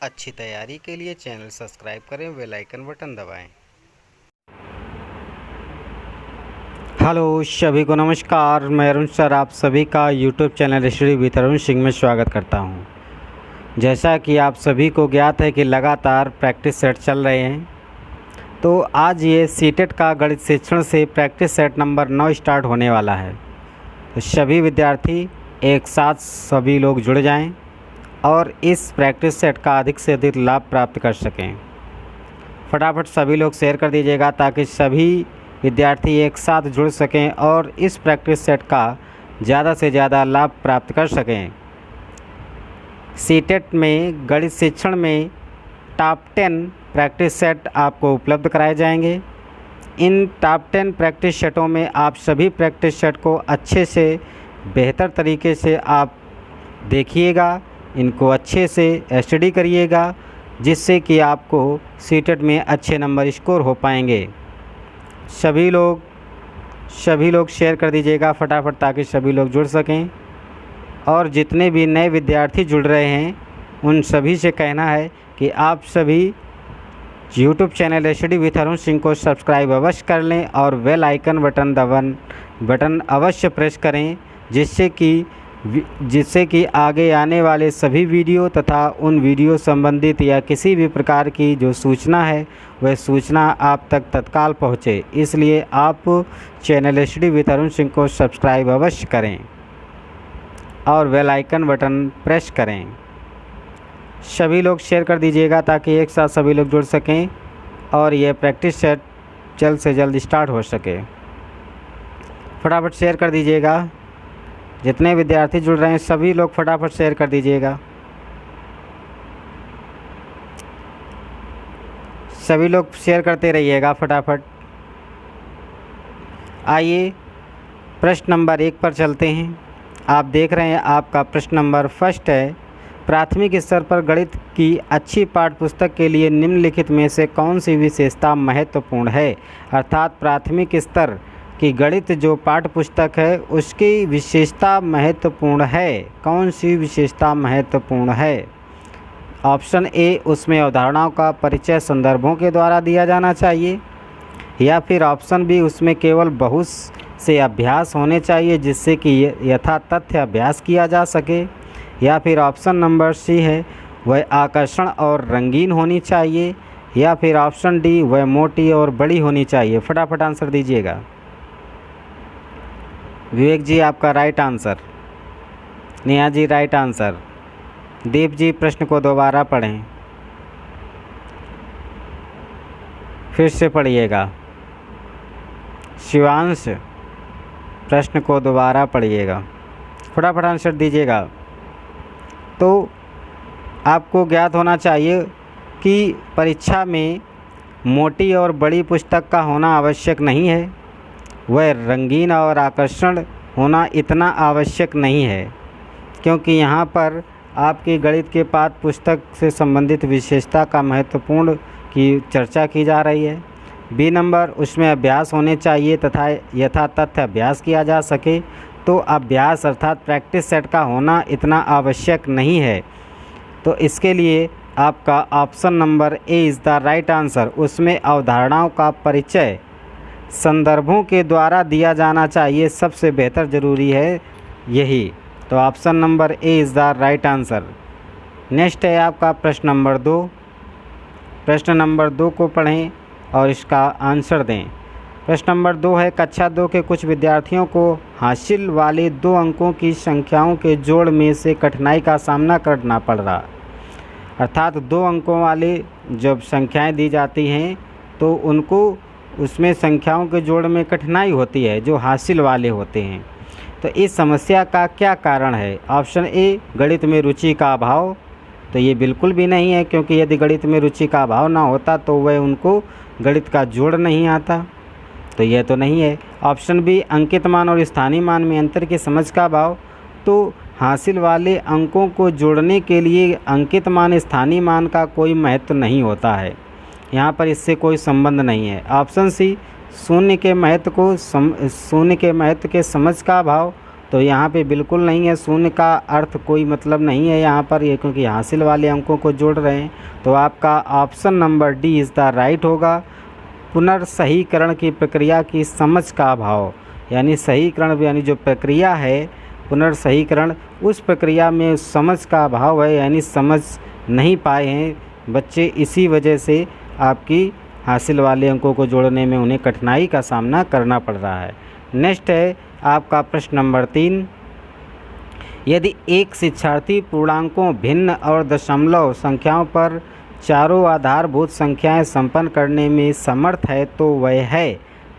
अच्छी तैयारी के लिए चैनल सब्सक्राइब करें, बेल आइकन बटन दबाएं। हेलो सभी को नमस्कार, मैं अरुण सर आप सभी का YouTube channel study with Arun Singh में स्वागत करता हूं। जैसा कि आप सभी को ज्ञात है कि लगातार प्रैक्टिस सेट चल रहे हैं, तो आज ये सीटेट का गणित शिक्षण से प्रैक्टिस सेट नंबर 9 स्टार्ट होने वाला है। तो सभी विद्यार्थी एक साथ सभी लोग जुड़ जाएं और इस प्रैक्टिस सेट का अधिक से अधिक लाभ प्राप्त कर सकें। फटाफट सभी लोग शेयर कर दीजिएगा ताकि सभी विद्यार्थी एक साथ जुड़ सकें और इस प्रैक्टिस सेट का ज़्यादा से ज़्यादा लाभ प्राप्त कर सकें। सीटेट में गणित शिक्षण में टॉप 10 प्रैक्टिस सेट आपको उपलब्ध कराए जाएंगे। इन टॉप 10 प्रैक्टिस सेटों में आप सभी प्रैक्टिस सेट को अच्छे से बेहतर तरीके से आप देखिएगा, इनको अच्छे से स्टडी करिएगा, जिससे कि आपको सीटेट में अच्छे नंबर स्कोर हो पाएंगे। सभी लोग शेयर कर दीजिएगा फटाफट ताकि सभी लोग जुड़ सकें। और जितने भी नए विद्यार्थी जुड़ रहे हैं उन सभी से कहना है कि आप सभी YouTube channel study with Arun Singh को सब्सक्राइब अवश्य कर लें और बेल आइकन बटन अवश्य प्रेस करें, जिससे कि आगे आने वाले सभी वीडियो तथा उन वीडियो संबंधित या किसी भी प्रकार की जो सूचना है वह सूचना आप तक तत्काल पहुँचे। इसलिए आप channel study with Arun Singh को सब्सक्राइब अवश्य करें और बेल आइकन बटन प्रेस करें। सभी लोग शेयर कर दीजिएगा ताकि एक साथ सभी लोग जुड़ सकें और यह प्रैक्टिस सेट जल्द से जल्द स्टार्ट हो सके। फटाफट शेयर कर दीजिएगा। जितने विद्यार्थी जुड़ रहे हैं सभी लोग फटाफट शेयर कर दीजिएगा। सभी लोग शेयर करते रहिएगा फटाफट। आइए प्रश्न नंबर 1 पर चलते हैं। आप देख रहे हैं आपका प्रश्न नंबर फर्स्ट है, प्राथमिक स्तर पर गणित की अच्छी पाठ्यपुस्तक के लिए निम्नलिखित में से कौन सी विशेषता महत्वपूर्ण है। अर्थात प्राथमिक स्तर की गणित जो पाठ्यपुस्तक है उसकी विशेषता महत्वपूर्ण है। कौन सी विशेषता महत्वपूर्ण है? ऑप्शन ए, उसमें अवधारणाओं का परिचय संदर्भों के द्वारा दिया जाना चाहिए, या फिर ऑप्शन बी, उसमें केवल बहुत से अभ्यास होने चाहिए जिससे कि यथातथ्य अभ्यास किया जा सके, या फिर ऑप्शन नंबर सी है वह आकर्षण और रंगीन होनी चाहिए, या फिर ऑप्शन डी वह मोटी और बड़ी होनी चाहिए। फटाफट आंसर दीजिएगा। विवेक जी आपका right answer, Neha ji right answer. Deep जी प्रश्न को दोबारा पढ़ें, फिर से पढ़िएगा। शिवांश प्रश्न को दोबारा पढ़िएगा, फटाफट आंसर दीजिएगा। तो आपको ज्ञात होना चाहिए कि परीक्षा में मोटी और बड़ी पुस्तक का होना आवश्यक नहीं है, वह रंगीन और आकर्षण होना इतना आवश्यक नहीं है, क्योंकि यहाँ पर आपकी गणित के पाठ्य पुस्तक से संबंधित विशेषता का महत्वपूर्ण की चर्चा की जा रही है। बी नंबर, उसमें अभ्यास होने चाहिए तथा यथातथ्य अभ्यास किया जा सके। तो अभ्यास अर्थात प्रैक्टिस सेट का होना इतना आवश्यक नहीं है। तो इसके लिए आपका option number A is the right answer. उसमें अवधारणाओं का परिचय संदर्भों के द्वारा दिया जाना चाहिए, सबसे बेहतर ज़रूरी है यही। तो option number A is the right answer. Next है आपका प्रश्न नंबर 2। प्रश्न नंबर 2 को पढ़ें और इसका आंसर दें। प्रश्न नंबर 2 है, कक्षा 2 के कुछ विद्यार्थियों को हासिल वाले 2 अंकों की संख्याओं के जोड़ में से कठिनाई का सामना करना पड़ रहा। अर्थात 2 अंकों वाले जब संख्याएं दी जाती हैं तो उनको उसमें संख्याओं के जोड़ में कठिनाई होती है जो हासिल वाले होते हैं। तो इस समस्या का क्या कारण है? ऑप्शन ए, गणित में रुचि का अभाव। तो ये बिल्कुल भी नहीं है, क्योंकि यदि गणित में रुचि का अभाव ना होता तो वह उनको गणित का जोड़ नहीं आता, तो यह तो नहीं है। ऑप्शन बी, अंकित मान और स्थानीय मान में अंतर की समझ का अभाव। तो हासिल वाले अंकों को जोड़ने के लिए अंकित मान स्थानीय मान का कोई महत्व नहीं होता है, यहाँ पर इससे कोई संबंध नहीं है। ऑप्शन सी, शून्य के महत्व के समझ का अभाव। तो यहाँ पे बिल्कुल नहीं है, शून्य का अर्थ कोई मतलब नहीं है यहाँ पर, ये क्योंकि हासिल वाले अंकों को जोड़ रहे हैं। तो आपका option number D is the right होगा। पुनर्सहीकरण की प्रक्रिया की समझ का अभाव, यानी सहीकरण यानी जो प्रक्रिया है पुनर्सहीकरण, उस प्रक्रिया में समझ का अभाव है, यानी समझ नहीं पाए हैं बच्चे, इसी वजह से आपकी हासिल वाले अंकों को जोड़ने में उन्हें कठिनाई का सामना करना पड़ रहा है। नेक्स्ट है आपका प्रश्न नंबर 3। यदि एक शिक्षार्थी पूर्णांकों, भिन्न और दशमलव संख्याओं पर चारों आधारभूत संख्याएं संपन्न करने में समर्थ है तो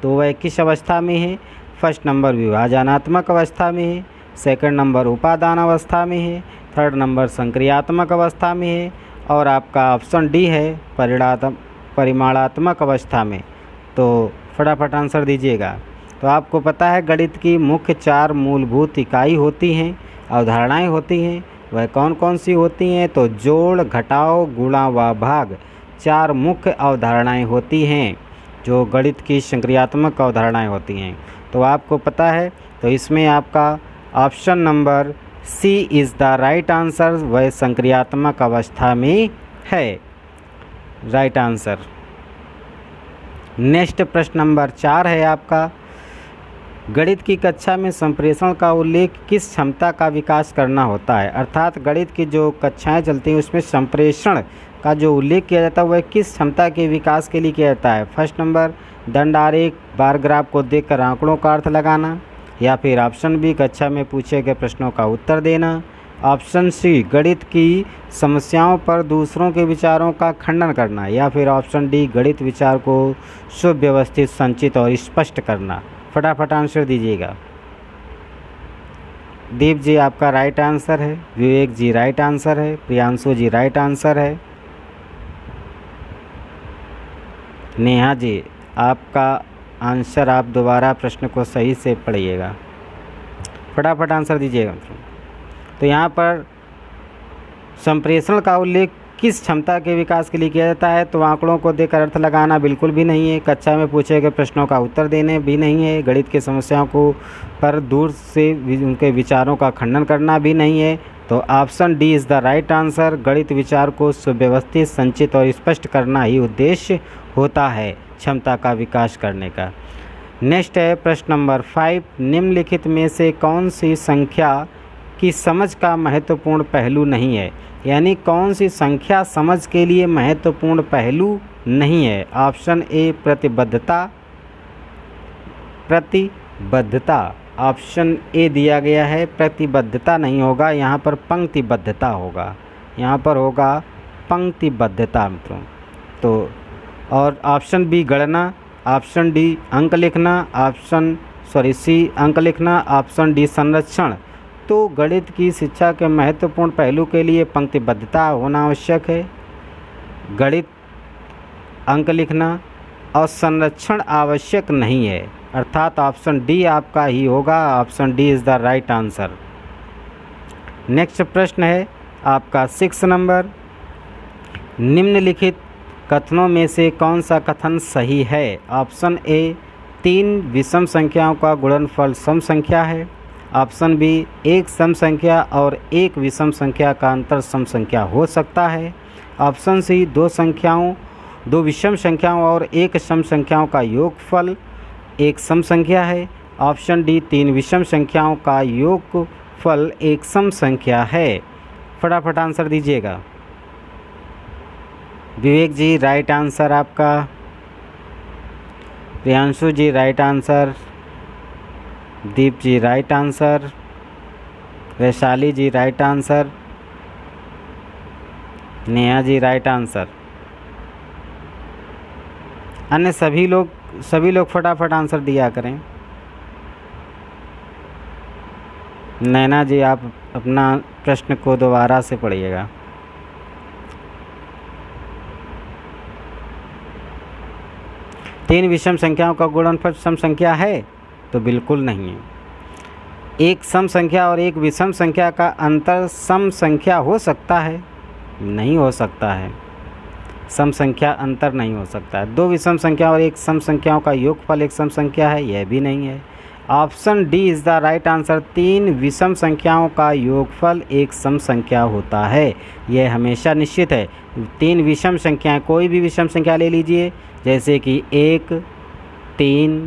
वह किस अवस्था में है? फर्स्ट नंबर विभाजनात्मक अवस्था में है, सेकंड नंबर उपादान अवस्था में है, थर्ड नंबर संक्रियात्मक अवस्था में है, और आपका ऑप्शन डी है परिमाणात्मक अवस्था में। तो फटाफट आंसर दीजिएगा। तो आपको पता है गणित की मुख्य 4 मूलभूत इकाई होती हैं, अवधारणाएं होती हैं, वह कौन कौन सी होती हैं? तो जोड़, घटाव, गुणा व भाग 4 मुख्य अवधारणाएं होती हैं जो गणित की संक्रियात्मक अवधारणाएं होती हैं। तो आपको पता है, तो इसमें आपका option number C is the right answer, वह संक्रियात्मक अवस्था में है, राइट आंसर। नेक्स्ट प्रश्न नंबर 4 है आपका, गणित की कक्षा में संप्रेषण का उल्लेख किस क्षमता का विकास करना होता है? अर्थात गणित की जो कक्षाएं चलती हैं उसमें संप्रेषण का जो उल्लेख किया जाता है वह किस क्षमता के विकास के लिए किया जाता है? फर्स्ट नंबर दंड आरेख, बार ग्राफ को देखकर आंकड़ों का अर्थ लगाना, या फिर ऑप्शन बी कक्षा में पूछे गए प्रश्नों का उत्तर देना, ऑप्शन सी गणित की समस्याओं पर दूसरों के विचारों का खंडन करना, या फिर ऑप्शन डी गणित विचार को सुव्यवस्थित, संचित और स्पष्ट करना। फटाफट आंसर दीजिएगा। दीप जी आपका राइट आंसर है, विवेक जी राइट आंसर है, प्रियांशु जी राइट आंसर है, नेहा जी आपका आंसर, आप दोबारा प्रश्न को सही से पढ़िएगा, फटाफट आंसर दीजिएगा। तो यहाँ पर संप्रेषण का उल्लेख किस क्षमता के विकास के लिए किया जाता है? तो आंकड़ों को देखकर अर्थ लगाना बिल्कुल भी नहीं है, कक्षा में पूछे गए प्रश्नों का उत्तर देने भी नहीं है, गणित की समस्याओं को पर दूर से उनके विचारों का खंडन करना भी नहीं है। तो option D is the right answer, गणित विचार को सुव्यवस्थित, संचित और स्पष्ट करना ही उद्देश्य होता है क्षमता का विकास करने का। नेक्स्ट है प्रश्न नंबर 5, निम्नलिखित में से कौन सी संख्या की समझ का महत्वपूर्ण पहलू नहीं है? यानी कौन सी संख्या समझ के लिए महत्वपूर्ण पहलू नहीं है? ऑप्शन ए प्रतिबद्धता, ऑप्शन ए दिया गया है, प्रतिबद्धता नहीं होगा, यहाँ पर पंक्तिबद्धता होगा, यहाँ पर होगा पंक्तिबद्धता मित्रों। तो और ऑप्शन बी गणना, ऑप्शन डी अंक लिखना, सी अंक लिखना, ऑप्शन डी संरक्षण। तो गणित की शिक्षा के महत्वपूर्ण पहलू के लिए पंक्तिबद्धता होना आवश्यक है, गणित अंक लिखना और संरक्षण आवश्यक नहीं है, अर्थात ऑप्शन डी आपका ही होगा, option D is the right answer. Next प्रश्न है आपका 6 नंबर, निम्नलिखित कथनों में से कौन सा कथन सही है? ऑप्शन ए 3 विषम संख्याओं का गुणनफल सम संख्या है, ऑप्शन बी एक सम संख्या और एक विषम संख्या का अंतर सम संख्या हो सकता है, ऑप्शन सी 2 विषम संख्याओं और एक सम संख्याओं का योगफल एक सम संख्या है, ऑप्शन डी 3 विषम संख्याओं का योगफल एक सम संख्या है। फटाफट आंसर दीजिएगा। विवेक जी राइट आंसर आपका, प्रियांशु जी right answer, Deep ji right answer, Vaishali जी right answer, Neha ji right answer. अन्य सभी लोग फटाफट आंसर दिया करें। नैना जी आप अपना प्रश्न को दोबारा से पढ़िएगा। तीन विषम संख्याओं का गुणनफल सम संख्या है? तो बिल्कुल नहीं है। एक सम संख्या और एक विषम संख्या का अंतर सम संख्या हो सकता है? नहीं हो सकता है, सम संख्या अंतर नहीं हो सकता है। 2 विषम संख्या और एक सम संख्याओं का योगफल एक सम संख्या है? यह भी नहीं है। Option D is the right answer. 3 विषम संख्याओं का योगफल एक सम संख्या होता है। यह हमेशा निश्चित है। 3 विषम संख्याएं, कोई भी विषम संख्या ले लीजिए, जैसे कि 1, 3,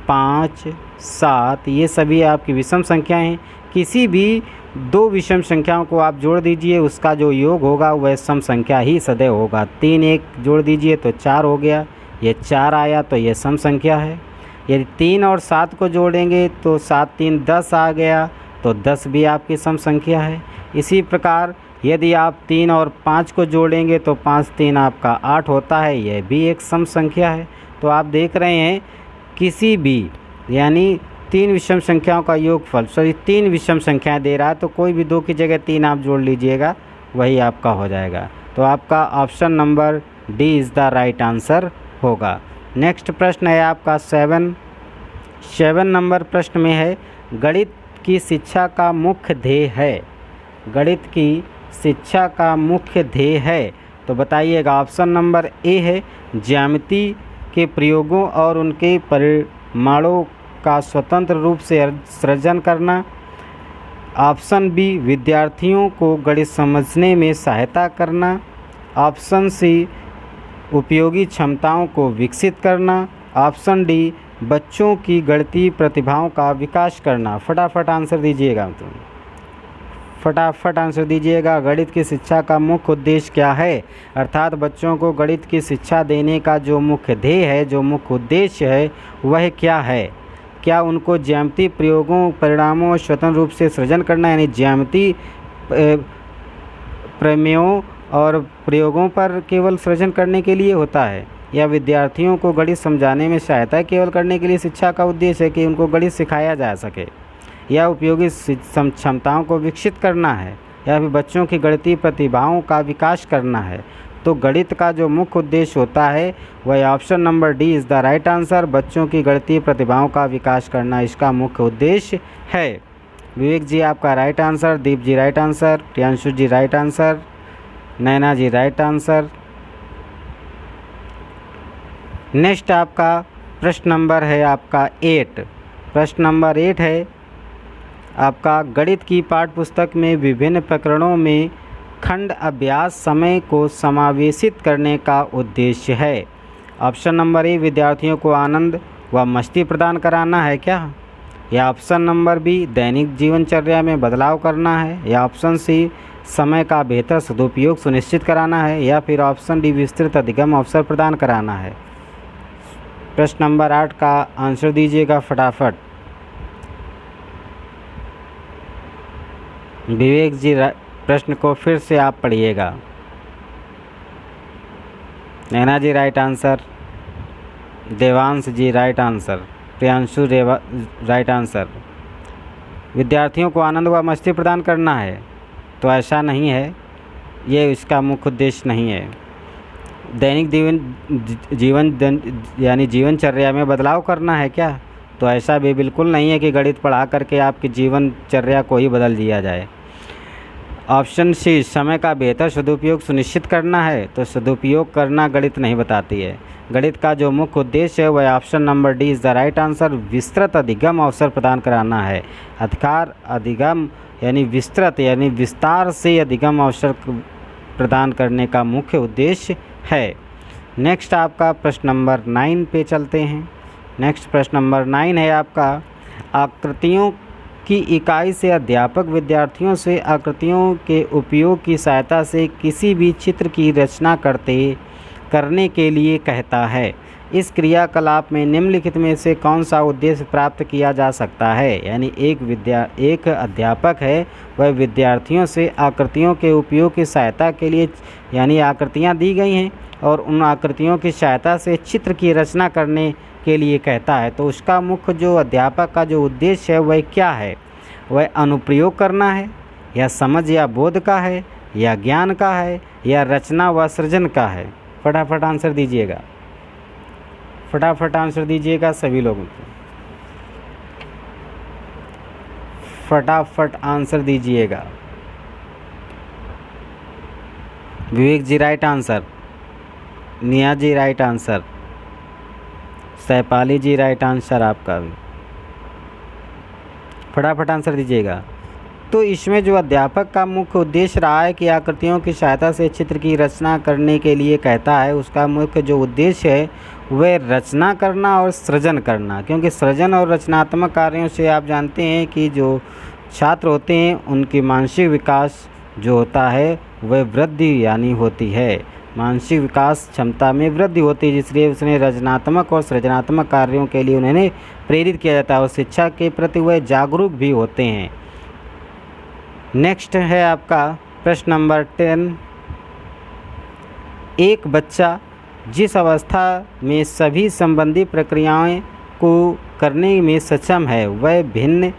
5, 7, ये सभी आपकी विषम संख्याएं हैं। किसी भी 2 विषम संख्याओं को आप जोड़ दीजिए, उसका जो योग होगा वह सम संख्या ही सदैव होगा। 3 1 जोड़ दीजिए तो 4 हो गया, ये 4 आया तो ये सम संख्या है। यदि 3 और 7 को जोड़ेंगे तो 7 3 10 आ गया, तो 10 भी आपकी सम संख्या है। इसी प्रकार यदि आप 3 और 5 को जोड़ेंगे तो 5 3 आपका 8 होता है, यह भी एक सम संख्या है। तो आप देख रहे हैं किसी भी यानी 3 विषम संख्याओं का योगफल, 3 विषम संख्याएं दे रहा है, तो कोई भी 2 की जगह 3 आप जोड़ लीजिएगा, वही आपका हो जाएगा। तो आपका option number D is the right answer होगा। नेक्स्ट प्रश्न है आपका 7 नंबर प्रश्न में है, गणित की शिक्षा का मुख्य ध्येय है। गणित की शिक्षा का मुख्य ध्येय है तो बताइएगा। ऑप्शन नंबर ए है ज्यामिति के प्रयोगों और उनके परिमाणों का स्वतंत्र रूप से सृजन करना। ऑप्शन बी विद्यार्थियों को गणित समझने में सहायता करना। ऑप्शन सी उपयोगी क्षमताओं को विकसित करना। ऑप्शन डी बच्चों की गणितीय प्रतिभाओं का विकास करना। फटाफट आंसर दीजिएगा, फटाफट आंसर दीजिएगा। गणित की शिक्षा का मुख्य उद्देश्य क्या है, अर्थात बच्चों को गणित की शिक्षा देने का जो मुख्य ध्येय है, जो मुख्य उद्देश्य है, वह क्या है। क्या उनको ज्यामितीय प्रयोगों परिणामों स्वतंत्र रूप से सृजन करना, यानी ज्यामितीय प्रमेयों और प्रयोगों पर केवल सृजन करने के लिए होता है, या विद्यार्थियों को गणित समझाने में सहायता केवल करने के लिए शिक्षा का उद्देश्य है कि उनको गणित सिखाया जा सके, या उपयोगी क्षमताओं को विकसित करना है, या फिर बच्चों की गणितीय प्रतिभाओं का विकास करना है। तो गणित का जो मुख्य उद्देश्य होता है वह option number D is the right answer. बच्चों की गणितीय प्रतिभाओं का विकास करना इसका मुख्य उद्देश्य है। विवेक जी आपका right answer, Deep ji right answer, Priyanshu जी राइट आंसर, नैना जी राइट आंसर। नेक्स्ट आपका प्रश्न नंबर है आपका 8। प्रश्न नंबर 8 है आपका, गणित की पाठ्यपुस्तक में विभिन्न प्रकरणों में खंड अभ्यास समय को समावेशित करने का उद्देश्य है। ऑप्शन नंबर ए विद्यार्थियों को आनंद व मस्ती प्रदान कराना है क्या, या ऑप्शन नंबर बी दैनिक जीवनचर्या में बदलाव करना है, या ऑप्शन सी समय का बेहतर सदुपयोग सुनिश्चित कराना है, या फिर ऑप्शन डी विस्तृत अधिगम अवसर प्रदान कराना है। प्रश्न नंबर 8 का आंसर दीजिएगा फटाफट। विवेक जी प्रश्न को फिर से आप पढ़िएगा। Naina ji right answer, Devansh ji right answer, Priyanshu right answer. विद्यार्थियों को आनंद व मस्ती प्रदान करना है, तो ऐसा नहीं है, ये इसका मुख्य उद्देश्य नहीं है। दैनिक यानी जीवनचर्या में बदलाव करना है क्या, तो ऐसा भी बिल्कुल नहीं है कि गणित पढ़ा करके आपकी जीवनचर्या को ही बदल दिया जाए। ऑप्शन सी समय का बेहतर सदुपयोग सुनिश्चित करना है, तो सदुपयोग करना गणित नहीं बताती है। गणित का जो मुख्य उद्देश्य है वह option number D is the right answer, विस्तृत अधिगम अवसर प्रदान कराना है। अधिगम यानी विस्तृत यानी विस्तार से अधिगम अवसर प्रदान करने का मुख्य उद्देश्य है। नेक्स्ट आपका प्रश्न नंबर 9 पे चलते हैं। नेक्स्ट प्रश्न नंबर 9 है आपका, आकृतियों की इकाई से अध्यापक विद्यार्थियों से आकृतियों के उपयोग की सहायता से किसी भी चित्र की रचना करने के लिए कहता है। इस क्रियाकलाप में निम्नलिखित में से कौन सा उद्देश्य प्राप्त किया जा सकता है, यानी एक अध्यापक है, वह विद्यार्थियों से आकृतियों के उपयोग की सहायता के लिए, यानी आकृतियाँ दी गई हैं और उन आकृतियों की सहायता से चित्र की रचना करने के लिए कहता है। तो उसका मुख्य जो अध्यापक का जो उद्देश्य है वह क्या है, वह अनुप्रयोग करना है, या समझ या बोध का है, या ज्ञान का है, या रचना व सृजन का है। फटाफट आंसर दीजिएगा, फटाफट आंसर दीजिएगा सभी लोगों को, फटाफट आंसर दीजिएगा। विवेक जी राइट आंसर, निया जी राइट आंसर, सैपाली जी राइट आंसर आपका भी। फटाफट आंसर दीजिएगा। तो इसमें जो अध्यापक का मुख्य उद्देश्य रहा है कि आकृतियों की सहायता से चित्र की रचना करने के लिए कहता है, उसका मुख्य जो उद्देश्य है वह रचना करना और सृजन करना, क्योंकि सृजन और रचनात्मक कार्यों से आप जानते हैं कि जो छात्र होते हैं उनकी मानसिक विकास जो होता है वह वृद्धि यानी होती है, मानसिक विकास क्षमता में वृद्धि होती है, इसलिए उसने रचनात्मक और सृजनात्मक कार्यों के लिए उन्हें प्रेरित किया जाता है और शिक्षा के प्रति वह जागरूक भी होते हैं। नेक्स्ट है आपका प्रश्न नंबर 10। एक बच्चा जिस अवस्था में सभी संबंधी प्रक्रियाएं को करने में सक्षम है, वह भिन्न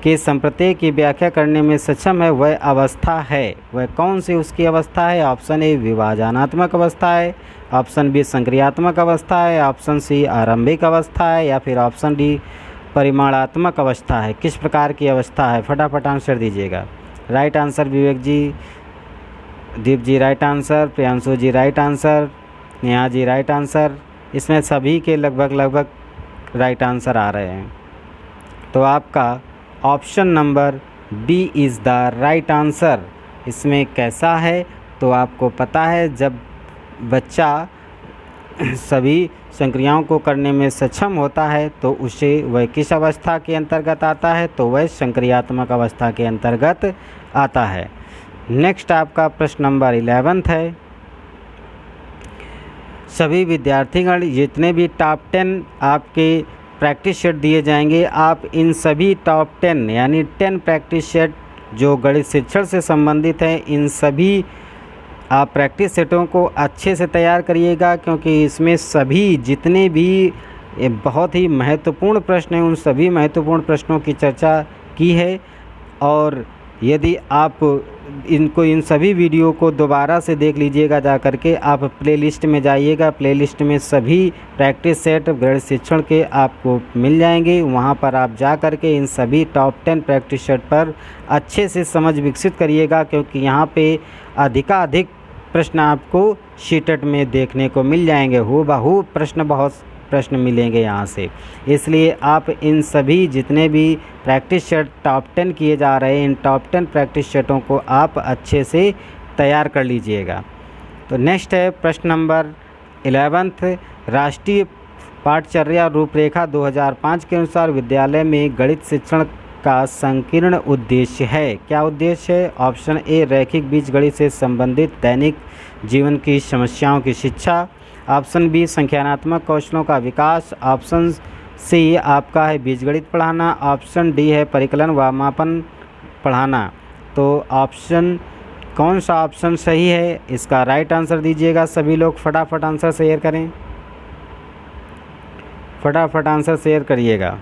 के संप्रत्यय की व्याख्या करने में सक्षम है, वह अवस्था है। वह कौन सी उसकी अवस्था है? ऑप्शन ए विभाजनात्मक अवस्था है, ऑप्शन बी संक्रियात्मक अवस्था है, ऑप्शन सी आरंभिक अवस्था है, या फिर ऑप्शन डी परिमाणात्मक अवस्था है। किस प्रकार की अवस्था है? फटाफट आंसर दीजिएगा। राइट आंसर विवेक जी, दीप जी राइट आंसर, प्रियांशु जी right answer, Neha ji right answer. इसमें सभी के लगभग राइट आंसर आ रहे हैं। तो आपका option number B is the right answer. इसमें कैसा है तो आपको पता है, जब बच्चा सभी संक्रियाओं को करने में सक्षम होता है तो उसे वह किस अवस्था के अंतर्गत आता है? तो वह संक्रियात्मक अवस्था के अंतर्गत आता है। नेक्स्ट आपका प्रश्न नंबर 11 है। सभी विद्यार्थीगण जितने भी टॉप 10 आपके प्रैक्टिस सेट दिए जाएंगे, आप इन सभी टॉप 10 यानी 10 प्रैक्टिस सेट जो गणित शिक्षण से संबंधित हैं, इन सभी आप प्रैक्टिस सेटों को अच्छे से तैयार करिएगा, क्योंकि इसमें सभी जितने भी बहुत ही महत्वपूर्ण प्रश्न हैं उन सभी महत्वपूर्ण प्रश्नों की चर्चा की है। और यदि आप इन सभी वीडियो को दोबारा से देख लीजिएगा, जा करके आप प्लेलिस्ट में जाइएगा, प्लेलिस्ट में सभी प्रैक्टिस सेट गणित शिक्षण के आपको मिल जाएंगे। वहां पर आप जा करके इन सभी टॉप 10 प्रैक्टिस सेट पर अच्छे से समझ विकसित करिएगा, क्योंकि यहाँ पे अधिकाधिक प्रश्न आपको शीटेट में देखने को मिल जाएंगे। हूबहू बहुत प्रश्न मिलेंगे यहाँ से, इसलिए आप इन सभी जितने भी प्रैक्टिस सेट टॉप 10 किए जा रहे हैं, इन टॉप 10 प्रैक्टिस सेटों को आप अच्छे से तैयार कर लीजिएगा। तो नेक्स्ट है प्रश्न नंबर 11। राष्ट्रीय पाठचर्या रूपरेखा 2005 के अनुसार विद्यालय में गणित शिक्षण का संकीर्ण उद्देश्य है। क्या उद्देश्य है? ऑप्शन ए रैखिक बीजगणित से संबंधित दैनिक जीवन की समस्याओं की शिक्षा, ऑप्शन बी संख्यात्मक कौशलों का विकास, ऑप्शन सी आपका है बीजगणित पढ़ाना, ऑप्शन डी है परिकलन व मापन पढ़ाना। तो ऑप्शन कौन सा ऑप्शन सही है? इसका राइट आंसर दीजिएगा। सभी लोग फटाफट आंसर शेयर करें, फटाफट आंसर शेयर करिएगा।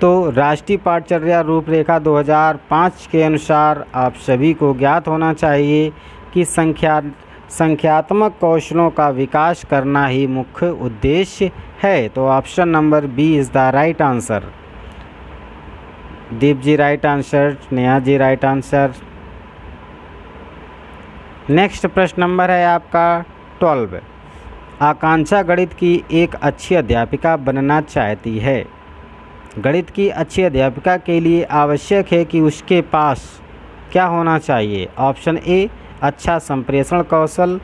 तो राष्ट्रीय पाठचर्या रूपरेखा 2005 के अनुसार आप सभी को ज्ञात होना चाहिए कि संख्यात्मक कौशलों का विकास करना ही मुख्य उद्देश्य है। तो option number B is the right answer. Deep ji right answer, Neha ji right answer. Next प्रश्न नंबर है आपका 12। आकांक्षा गणित की एक अच्छी अध्यापिका बनना चाहती है। गणित की अच्छी अध्यापिका के लिए आवश्यक है कि उसके पास क्या होना चाहिए? ऑप्शन ए अच्छा संप्रेषण कौशल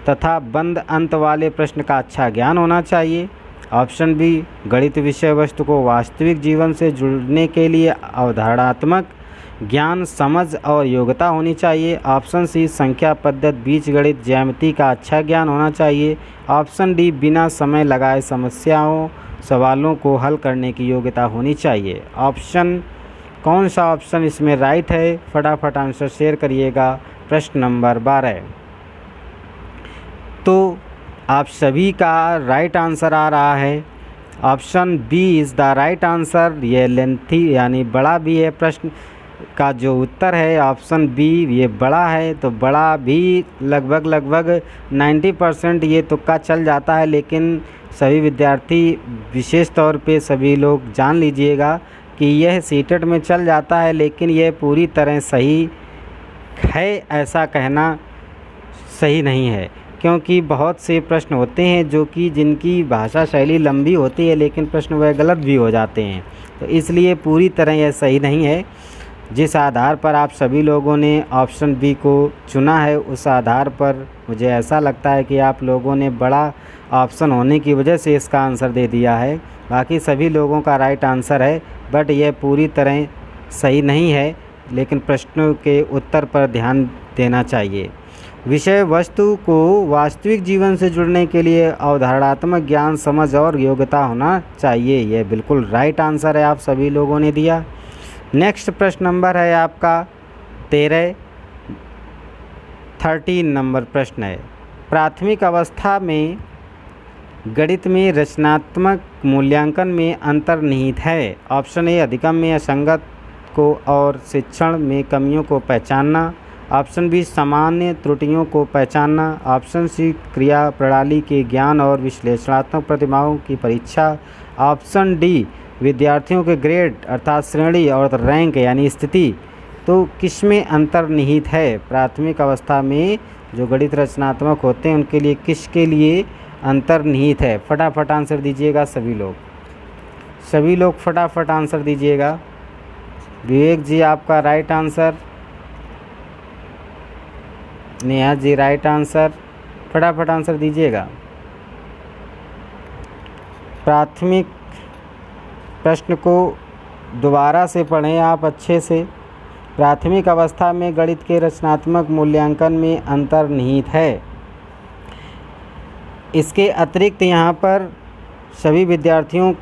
तथा बंद अंत वाले प्रश्न का अच्छा ज्ञान होना चाहिए, ऑप्शन बी गणित विषय वस्तु को वास्तविक जीवन से जुड़ने के लिए अवधारणात्मक ज्ञान समझ और योग्यता होनी चाहिए, ऑप्शन सी संख्या पद्धति बीजगणित ज्यामिति का अच्छा ज्ञान होना चाहिए, ऑप्शन डी बिना समय लगाए सवालों को हल करने की योग्यता होनी चाहिए। ऑप्शन कौन सा ऑप्शन इसमें राइट है? फटाफट आंसर शेयर करिएगा। प्रश्न नंबर 12। तो आप सभी का राइट आंसर आ रहा है, option B is the right answer. ये लेंथी यानी बड़ा भी है, प्रश्न का जो उत्तर है ऑप्शन बी ये बड़ा है। तो बड़ा भी लगभग 90% ये तुक्का चल जाता है, लेकिन सभी विद्यार्थी विशेष तौर पे सभी लोग जान लीजिएगा कि यह सीटेट में चल जाता है, लेकिन यह पूरी तरह सही है ऐसा कहना सही नहीं है। क्योंकि बहुत से प्रश्न होते हैं जो कि जिनकी भाषा शैली लंबी होती है लेकिन प्रश्न वह गलत भी हो जाते हैं, तो इसलिए पूरी तरह यह सही नहीं है। जिस आधार पर आप सभी लोगों ने ऑप्शन बी को चुना है उस आधार पर मुझे ऐसा लगता है कि आप लोगों ने बड़ा ऑप्शन होने की वजह से इसका आंसर दे दिया है। बाकी सभी लोगों का राइट आंसर है, बट यह पूरी तरह सही नहीं है, लेकिन प्रश्नों के उत्तर पर ध्यान देना चाहिए। विषय वस्तु को वास्तविक जीवन से जुड़ने के लिए अवधारणात्मक ज्ञान, समझ और योग्यता होना चाहिए। यह बिल्कुल राइट आंसर है, आप सभी लोगों ने दिया। नेक्स्ट प्रश्न नंबर है आपका 13 नंबर प्रश्न है, प्राथमिक अवस्था में गणित में रचनात्मक मूल्यांकन में अंतर्निहित है। ऑप्शन ए अधिगम में असंगत को और शिक्षण में कमियों को पहचानना। ऑप्शन बी सामान्य त्रुटियों को पहचानना। ऑप्शन सी क्रिया प्रणाली के ज्ञान और विश्लेषणात्मक प्रतिभाओं की परीक्षा। ऑप्शन डी विद्यार्थियों के ग्रेड अर्थात श्रेणी और रैंक यानी स्थिति। तो किसमें अंतर्निहित है? प्राथमिक अवस्था में जो गणित रचनात्मक होते हैं उनके लिए किसके लिए अंतर्निहित है? फटाफट आंसर दीजिएगा सभी लोग फटाफट आंसर दीजिएगा। विवेक जी आपका right answer, Neha ji right answer, फटाफट आंसर दीजिएगा। प्राथमिक प्रश्न को दोबारा से पढ़ें आप अच्छे से। प्राथमिक अवस्था में गणित के रचनात्मक मूल्यांकन में अंतर्निहित है। इसके अतिरिक्त यहाँ पर सभी विद्यार्थियों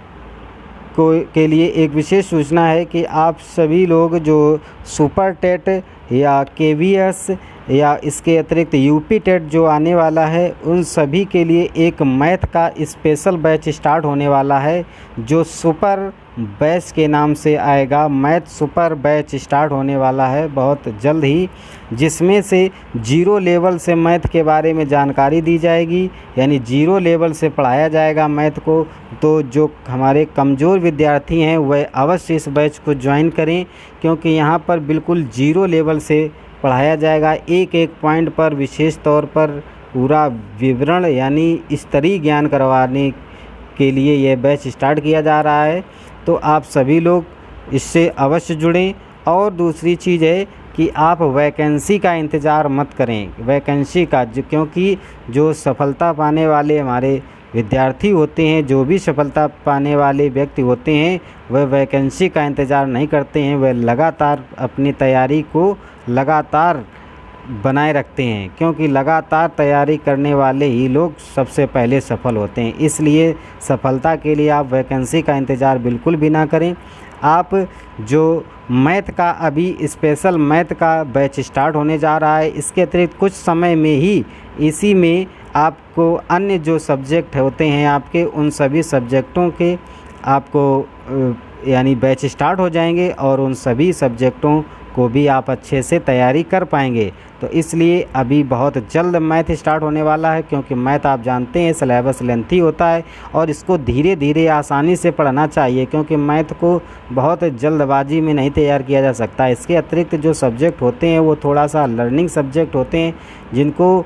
के लिए एक विशेष सूचना है कि आप सभी लोग जो सुपर टेट या केवीएस या इसके अतिरिक्त यूपी टेट जो आने वाला है उन सभी के लिए एक मैथ का स्पेशल बैच स्टार्ट होने वाला है जो सुपर बैच के नाम से आएगा। मैथ सुपर बैच स्टार्ट होने वाला है बहुत जल्द ही, जिसमें से जीरो लेवल से मैथ के बारे में जानकारी दी जाएगी, यानी जीरो लेवल से पढ़ाया जाएगा मैथ को। तो जो हमारे कमज़ोर विद्यार्थी हैं वह अवश्य इस बैच को ज्वाइन करें, क्योंकि यहाँ पर बिल्कुल जीरो लेवल से पढ़ाया जाएगा। एक एक पॉइंट पर विशेष तौर पर पूरा विवरण यानी स्तरीय ज्ञान करवाने के लिए यह बैच स्टार्ट किया जा रहा है। तो आप सभी लोग इससे अवश्य जुड़ें। और दूसरी चीज़ है कि आप वैकेंसी का इंतज़ार मत करें, वैकेंसी का, क्योंकि जो सफलता पाने वाले हमारे विद्यार्थी होते हैं, जो भी सफलता पाने वाले व्यक्ति होते हैं वह वैकेंसी का इंतज़ार नहीं करते हैं, वह लगातार अपनी तैयारी को लगातार बनाए रखते हैं, क्योंकि लगातार तैयारी करने वाले ही लोग सबसे पहले सफल होते हैं। इसलिए सफलता के लिए आप वैकेंसी का इंतज़ार बिल्कुल भी ना करें। आप जो मैथ का अभी स्पेशल मैथ का बैच स्टार्ट होने जा रहा है, इसके अतिरिक्त कुछ समय में ही इसी में आपको अन्य जो सब्जेक्ट होते हैं आपके, उन सभी सब्जेक्टों के आपको यानी बैच स्टार्ट हो जाएंगे और उन सभी सब्जेक्टों को भी आप अच्छे से तैयारी कर पाएंगे। तो इसलिए अभी बहुत जल्द मैथ स्टार्ट होने वाला है, क्योंकि मैथ आप जानते हैं सिलेबस लेंथी होता है और इसको धीरे धीरे आसानी से पढ़ना चाहिए, क्योंकि मैथ को बहुत जल्दबाजी में नहीं तैयार किया जा सकता। इसके अतिरिक्त जो सब्जेक्ट होते हैं वो थोड़ा सा लर्निंग सब्जेक्ट होते हैं, जिनको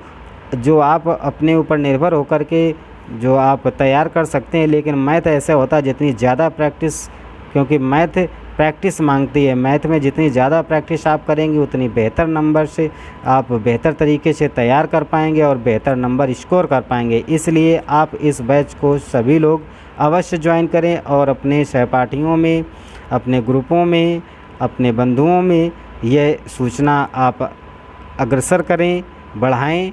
जो आप अपने ऊपर निर्भर होकर के जो आप तैयार कर सकते हैं। लेकिन मैथ ऐसा होता है जितनी ज़्यादा प्रैक्टिस, क्योंकि मैथ प्रैक्टिस मांगती है, मैथ में जितनी ज़्यादा प्रैक्टिस आप करेंगे उतनी बेहतर नंबर से आप बेहतर तरीके से तैयार कर पाएंगे और बेहतर नंबर स्कोर कर पाएंगे। इसलिए आप इस बैच को सभी लोग अवश्य ज्वाइन करें और अपने सहपाठियों में, अपने ग्रुपों में, अपने बंधुओं में यह सूचना आप अग्रसर करें, बढ़ाएं,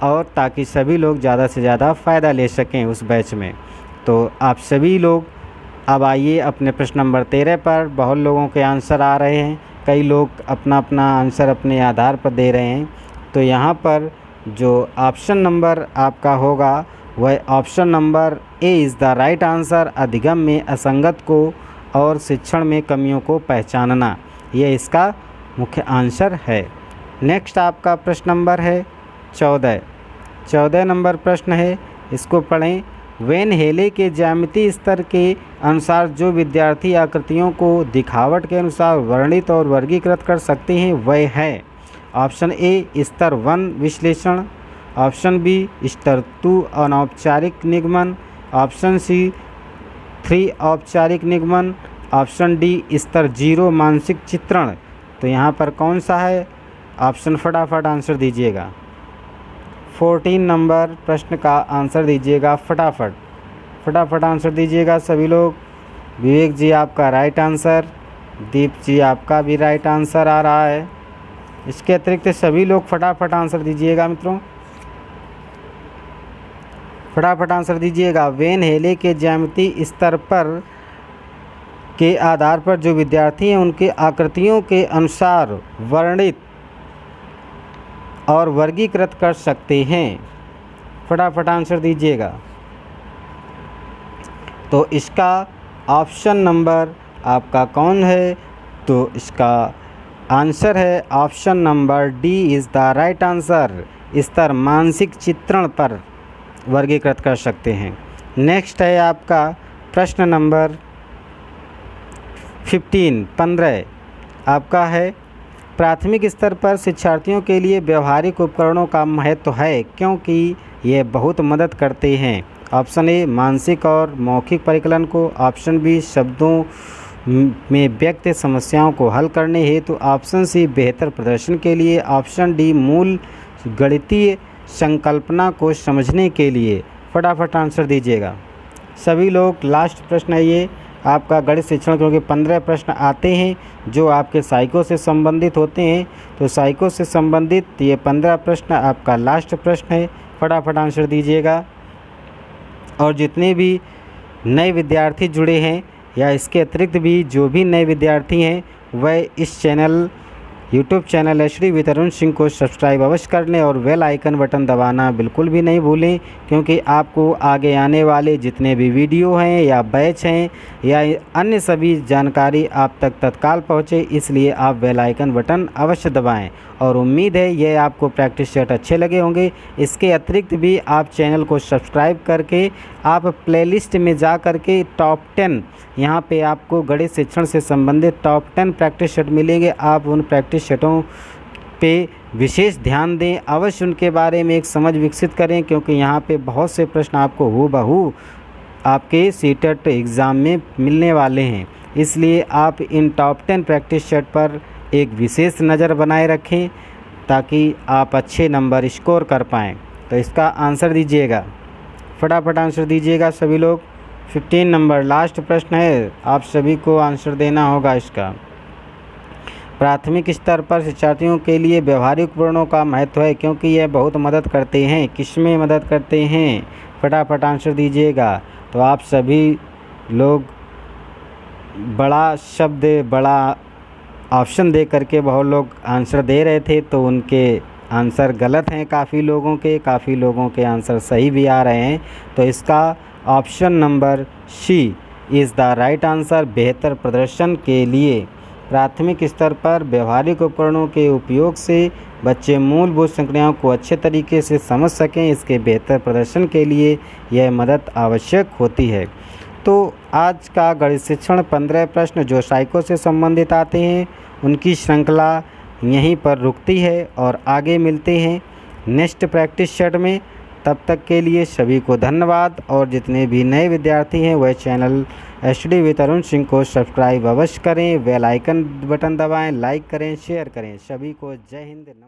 और ताकि सभी लोग ज़्यादा से ज़्यादा फ़ायदा ले सकें उस बैच में। तो आप सभी लोग अब आइए अपने प्रश्न नंबर 13 पर। बहुत लोगों के आंसर आ रहे हैं, कई लोग अपना अपना आंसर अपने आधार पर दे रहे हैं। तो यहाँ पर जो ऑप्शन नंबर आपका होगा वह option number A is the right answer. अधिगम में असंगत को और शिक्षण में कमियों को पहचानना, यह इसका मुख्य आंसर है। नेक्स्ट आपका प्रश्न नंबर है 14 नंबर प्रश्न है, इसको पढ़ें। वेन हेले के ज्यामितीय स्तर के अनुसार जो विद्यार्थी आकृतियों को दिखावट के अनुसार वर्णित और वर्गीकृत कर सकते हैं वह है। ऑप्शन ए स्तर 1 विश्लेषण, ऑप्शन बी स्तर 2 अनौपचारिक निगमन, ऑप्शन सी 3 औपचारिक निगमन, ऑप्शन डी स्तर 0 मानसिक चित्रण। तो यहाँ पर कौन सा है ऑप्शन, फटाफट आंसर दीजिएगा। 14 नंबर प्रश्न का आंसर दीजिएगा फटाफट आंसर दीजिएगा सभी लोग। विवेक जी आपका राइट आंसर, दीप जी आपका भी राइट आंसर आ रहा है। इसके अतिरिक्त सभी लोग फटाफट आंसर दीजिएगा मित्रों, फटाफट आंसर दीजिएगा। वेन हेले के ज्यामिति स्तर पर के आधार पर जो विद्यार्थी हैं उनके आकृतियों के अनुसार वर्णित और वर्गीकृत कर सकते हैं। फटाफट आंसर दीजिएगा। तो इसका ऑप्शन नंबर आपका कौन है? तो इसका आंसर है option number D is the right answer. स्तर मानसिक चित्रण पर वर्गीकृत कर सकते हैं। नेक्स्ट है आपका प्रश्न नंबर 15 आपका है, प्राथमिक स्तर पर शिक्षार्थियों के लिए व्यवहारिक उपकरणों का महत्व है क्योंकि ये बहुत मदद करते हैं। ऑप्शन ए मानसिक और मौखिक परिकलन को, ऑप्शन बी शब्दों में व्यक्त समस्याओं को हल करने हेतु, ऑप्शन सी बेहतर प्रदर्शन के लिए, ऑप्शन डी मूल गणितीय संकल्पना को समझने के लिए। फटाफट आंसर दीजिएगा सभी लोग। लास्ट प्रश्न है ये आपका गणित शिक्षण, क्योंकि 15 प्रश्न आते हैं जो आपके साइको से संबंधित होते हैं। तो साइको से संबंधित ये 15 प्रश्न आपका लास्ट प्रश्न है। फटाफट आंसर दीजिएगा। और जितने भी नए विद्यार्थी जुड़े हैं या इसके अतिरिक्त भी जो भी नए विद्यार्थी हैं वह इस channel YouTube channel HD with Arun Singh को सब्सक्राइब अवश्य कर लें और बेल आइकन बटन दबाना बिल्कुल भी नहीं भूलें, क्योंकि आपको आगे आने वाले जितने भी वीडियो हैं या बैच हैं या अन्य सभी जानकारी आप तक तत्काल पहुँचे, इसलिए आप बेल आइकन बटन अवश्य दबाएं। और उम्मीद है ये आपको प्रैक्टिस सेट अच्छे लगे होंगे। इसके अतिरिक्त भी आप चैनल को सब्सक्राइब करके आप प्लेलिस्ट में जा करके टॉप 10 यहाँ पे आपको गणित शिक्षण से संबंधित टॉप 10 प्रैक्टिस सेट मिलेंगे। आप उन प्रैक्टिस सेटों पे विशेष ध्यान दें, अवश्य उनके बारे में एक समझ विकसित करें, क्योंकि यहाँ पे बहुत से प्रश्न आपको हूबहू आपके सीटेट एग्ज़ाम में मिलने वाले हैं। इसलिए आप इन टॉप 10 प्रैक्टिस सेट पर एक विशेष नज़र बनाए रखें ताकि आप अच्छे नंबर स्कोर कर पाएँ। तो इसका आंसर दीजिएगा, फटाफट आंसर दीजिएगा सभी लोग। 15 नंबर लास्ट प्रश्न है, आप सभी को आंसर देना होगा इसका। प्राथमिक स्तर पर शिक्षार्थियों के लिए व्यवहारिक उपकरणों का महत्व है क्योंकि यह बहुत मदद करते हैं। किसमें मदद करते हैं? फटाफट आंसर दीजिएगा। तो आप सभी लोग बड़ा शब्द बड़ा ऑप्शन दे करके बहुत लोग आंसर दे रहे थे, तो उनके आंसर गलत हैं काफ़ी लोगों के आंसर सही भी आ रहे हैं। तो इसका option number C is the right answer. बेहतर प्रदर्शन के लिए प्राथमिक स्तर पर व्यवहारिक उपकरणों के उपयोग से बच्चे मूलभूत संक्रियाओं को अच्छे तरीके से समझ सकें, इसके बेहतर प्रदर्शन के लिए यह मदद आवश्यक होती है। तो आज का गणित शिक्षण 15 प्रश्न जो साइको से संबंधित आते हैं उनकी श्रृंखला यहीं पर रुकती है और आगे मिलते हैं नेक्स्ट प्रैक्टिस सेट में। तब तक के लिए सभी को धन्यवाद। और जितने भी नए विद्यार्थी हैं वह channel HD with Arun Singh को सब्सक्राइब अवश्य करें, बेल आइकन बटन दबाएं, लाइक करें, शेयर करें। सभी को जय हिंद, नमस्कार।